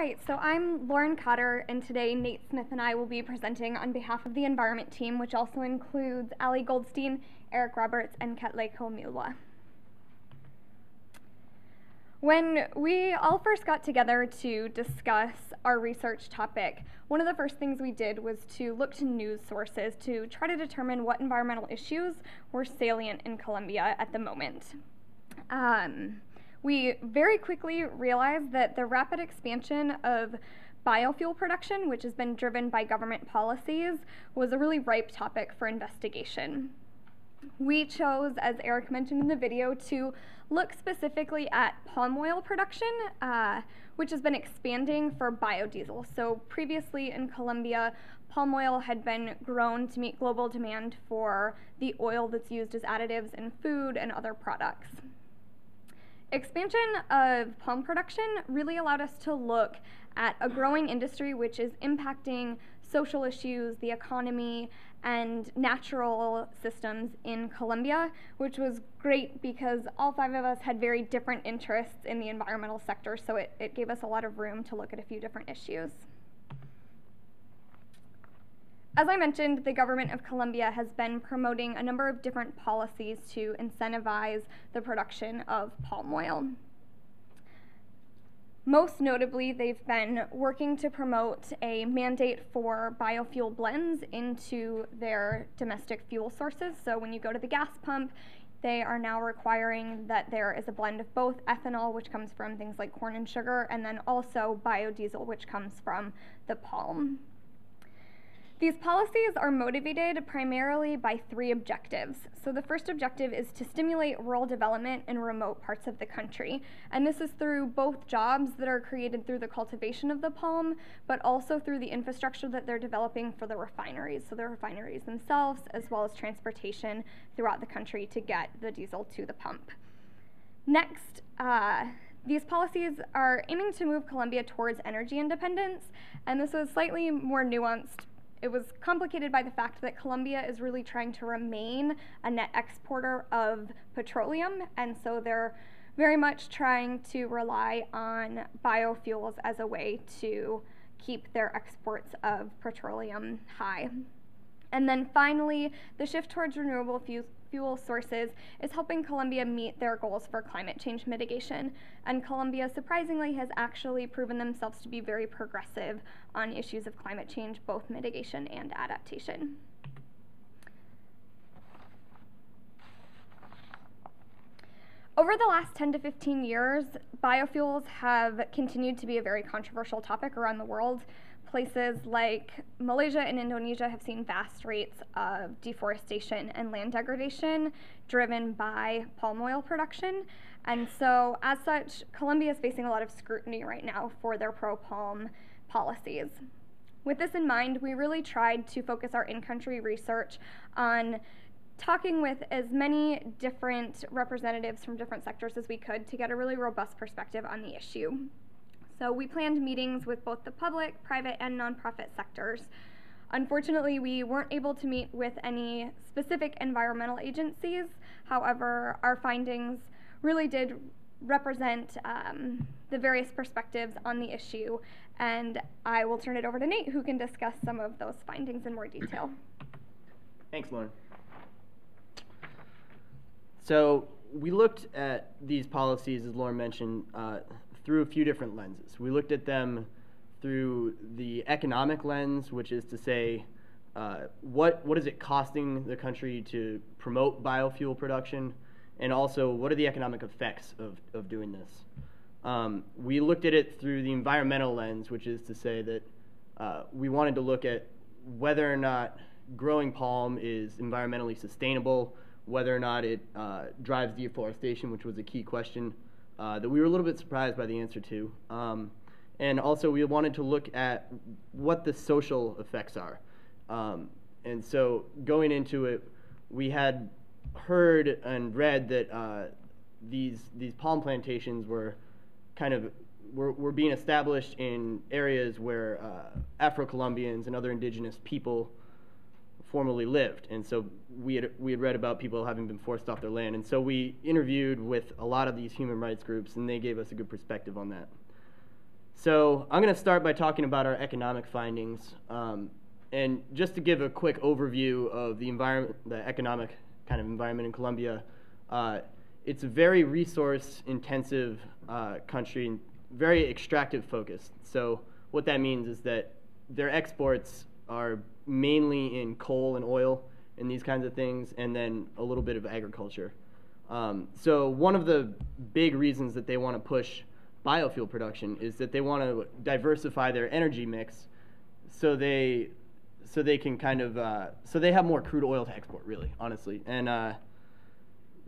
right, so I'm Lauren Cotter, and today Nate Smith and I will be presenting on behalf of the Environment Team, which also includes Ali Goldstein, Eric Roberts, and Ketleko Mulwa. When we all first got together to discuss our research topic, one of the first things we did was to look to news sources to try to determine what environmental issues were salient in Colombia at the moment. We very quickly realized that the rapid expansion of biofuel production, which has been driven by government policies, was a really ripe topic for investigation. We chose, as Eric mentioned in the video, to look specifically at palm oil production, which has been expanding for biodiesel. So previously in Colombia, palm oil had been grown to meet global demand for the oil that's used as additives in food and other products. Expansion of palm production really allowed us to look at a growing industry which is impacting social issues, the economy, and natural systems in Colombia, which was great because all 5 of us had very different interests in the environmental sector, so it gave us a lot of room to look at a few different issues. As I mentioned, the government of Colombia has been promoting a number of different policies to incentivize the production of palm oil. Most notably, they've been working to promote a mandate for biofuel blends into their domestic fuel sources. So when you go to the gas pump, they are now requiring that there is a blend of both ethanol, which comes from things like corn and sugar, and then also biodiesel, which comes from the palm. These policies are motivated primarily by 3 objectives. So the first objective is to stimulate rural development in remote parts of the country. And this is through both jobs that are created through the cultivation of the palm, but also through the infrastructure that they're developing for the refineries. So the refineries themselves, as well as transportation throughout the country to get the diesel to the pump. Next, these policies are aiming to move Colombia towards energy independence, and this was slightly more nuanced. It was complicated by the fact that Colombia is really trying to remain a net exporter of petroleum, and so they're very much trying to rely on biofuels as a way to keep their exports of petroleum high. And then finally, the shift towards renewable fuel sources is helping Colombia meet their goals for climate change mitigation. And Colombia, surprisingly, has actually proven themselves to be very progressive on issues of climate change, both mitigation and adaptation. Over the last 10 to 15 years, biofuels have continued to be a very controversial topic around the world. Places like Malaysia and Indonesia have seen vast rates of deforestation and land degradation driven by palm oil production. And so, as such, Colombia is facing a lot of scrutiny right now for their pro-palm policies. With this in mind, we really tried to focus our in-country research on talking with as many different representatives from different sectors as we could to get a really robust perspective on the issue. So we planned meetings with both the public, private, and nonprofit sectors. Unfortunately, we weren't able to meet with any specific environmental agencies. However, our findings really did represent the various perspectives on the issue, and I will turn it over to Nate, who can discuss some of those findings in more detail. Thanks, Lauren. So we looked at these policies, as Lauren mentioned, through a few different lenses. We looked at them through the economic lens, which is to say, what is it costing the country to promote biofuel production, and also what are the economic effects of doing this. We looked at it through the environmental lens, which is to say that we wanted to look at whether or not growing palm is environmentally sustainable, whether or not it drives deforestation, which was a key question that we were a little bit surprised by the answer to. And also we wanted to look at what the social effects are. And so going into it, we had heard and read that these palm plantations were were being established in areas where Afro-Colombians and other indigenous people formerly lived, and so we had read about people having been forced off their land, and so we interviewed with a lot of these human rights groups, and they gave us a good perspective on that. So I'm going to start by talking about our economic findings. And just to give a quick overview of the environment, the economic kind of environment in Colombia, it's a very resource-intensive country, very extractive focused. So what that means is that their exports are mainly in coal and oil and these kinds of things, and then a little bit of agriculture. So one of the big reasons that they want to push biofuel production is that they want to diversify their energy mix, so they can kind of so they have more crude oil to export, really, honestly. And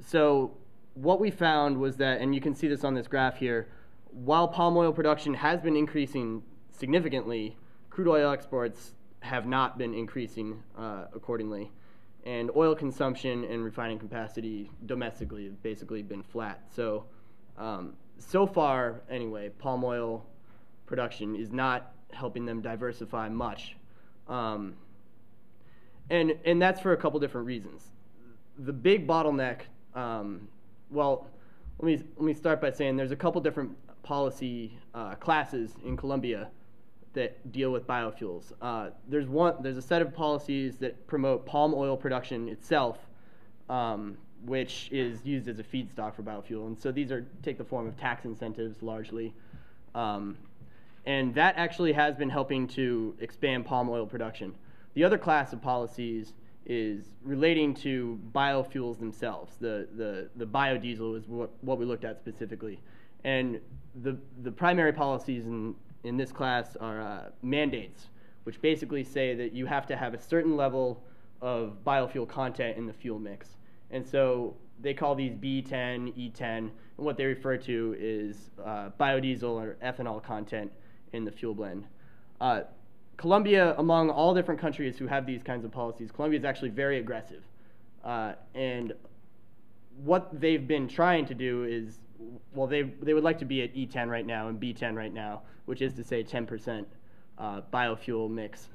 so what we found was that, and you can see this on this graph here, while palm oil production has been increasing significantly, crude oil exports have not been increasing accordingly. And oil consumption and refining capacity domestically have basically been flat. So so far, anyway, palm oil production is not helping them diversify much. And that's for a couple different reasons. The big bottleneck, well, let me start by saying there's a couple different policy classes in Colombia that deal with biofuels. There's a set of policies that promote palm oil production itself, which is used as a feedstock for biofuel. And so these take the form of tax incentives largely. And that actually has been helping to expand palm oil production. The other class of policies is relating to biofuels themselves. The biodiesel is what we looked at specifically. And the primary policies in this class are mandates, which basically say that you have to have a certain level of biofuel content in the fuel mix. And so they call these B10, E10, and what they refer to is biodiesel or ethanol content in the fuel blend. Colombia, among all different countries who have these kinds of policies, Colombia is actually very aggressive. And what they've been trying to do is, well, they would like to be at E10 right now and B10 right now, which is to say 10% biofuel mix.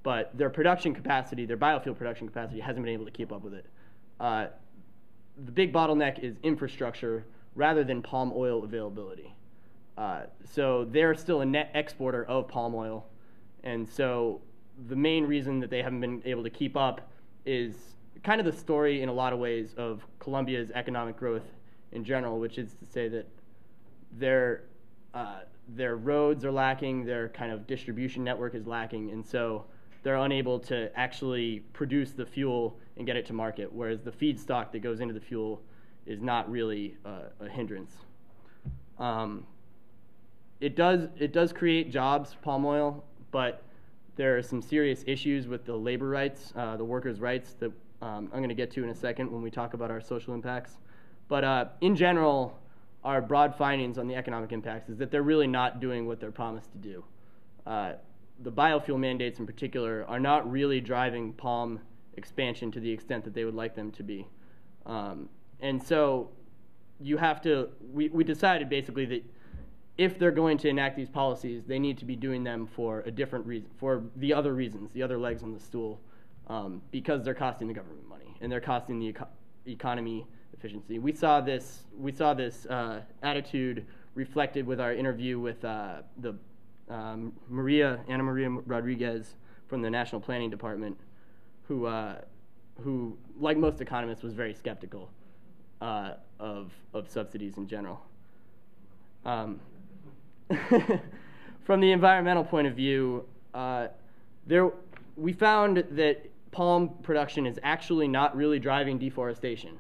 But their production capacity, their biofuel production capacity, hasn't been able to keep up with it. The big bottleneck is infrastructure rather than palm oil availability. So they're still a net exporter of palm oil. And so the main reason that they haven't been able to keep up is kind of the story in a lot of ways of Colombia's economic growth in general, which is to say that their roads are lacking, their kind of distribution network is lacking, and so they're unable to actually produce the fuel and get it to market, whereas the feedstock that goes into the fuel is not really a hindrance. It does create jobs, palm oil, but there are some serious issues with the labor rights, the workers' rights that I'm going to get to in a second when we talk about our social impacts. But in general, our broad findings on the economic impacts is that they're really not doing what they're promised to do. The biofuel mandates in particular are not really driving palm expansion to the extent that they would like them to be. And so you have to, we decided basically that if they're going to enact these policies, they need to be doing them for a different reason, for the other reasons, the other legs on the stool, because they're costing the government money and they're costing the economy efficiency. We saw this attitude reflected with our interview with Ana Maria Rodriguez from the National Planning Department, who, like most economists, was very skeptical of subsidies in general. From the environmental point of view, we found that palm production is actually not really driving deforestation.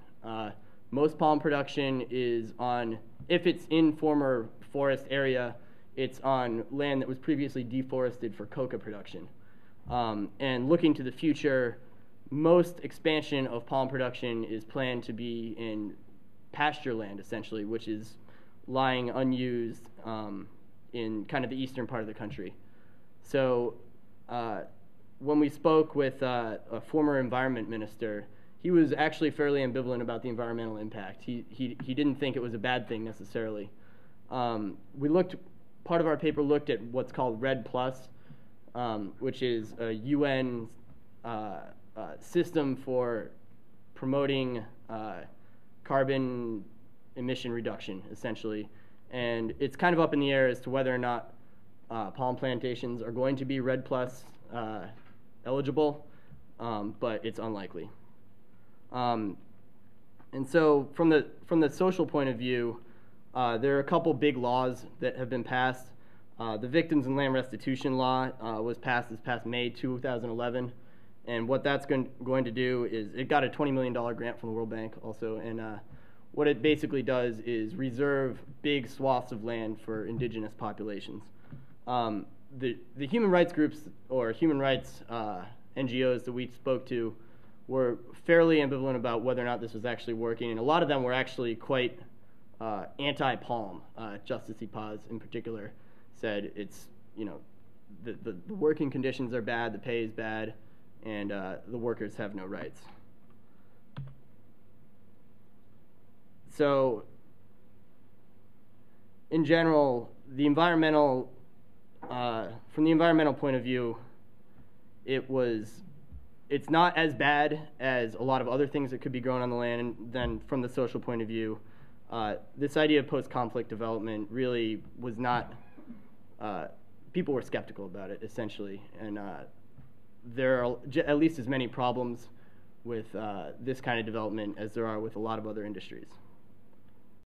Most palm production is on, if it's in former forest area, it's on land that was previously deforested for coca production. And looking to the future, most expansion of palm production is planned to be in pasture land, essentially, which is lying unused in kind of the eastern part of the country. So when we spoke with a former environment minister, he was actually fairly ambivalent about the environmental impact. He didn't think it was a bad thing necessarily. Part of our paper looked at what's called REDD+, which is a UN system for promoting carbon emission reduction, essentially. And it's kind of up in the air as to whether or not palm plantations are going to be REDD+ eligible, but it's unlikely. And so from the social point of view, there are a couple big laws that have been passed. The Victims and Land Restitution Law was passed this past May 2011, and what that's going to do is it got a $20 million grant from the World Bank also, and what it basically does is reserve big swaths of land for indigenous populations. The human rights groups or human rights NGOs that we spoke to were fairly ambivalent about whether or not this was actually working, and a lot of them were actually quite anti-palm. Justice E. Paz in particular said it's, the working conditions are bad, the pay is bad, and the workers have no rights. So in general, from the environmental point of view, it's not as bad as a lot of other things that could be grown on the land. And then from the social point of view, this idea of post-conflict development really was not, people were skeptical about it, essentially. And there are at least as many problems with this kind of development as there are with a lot of other industries.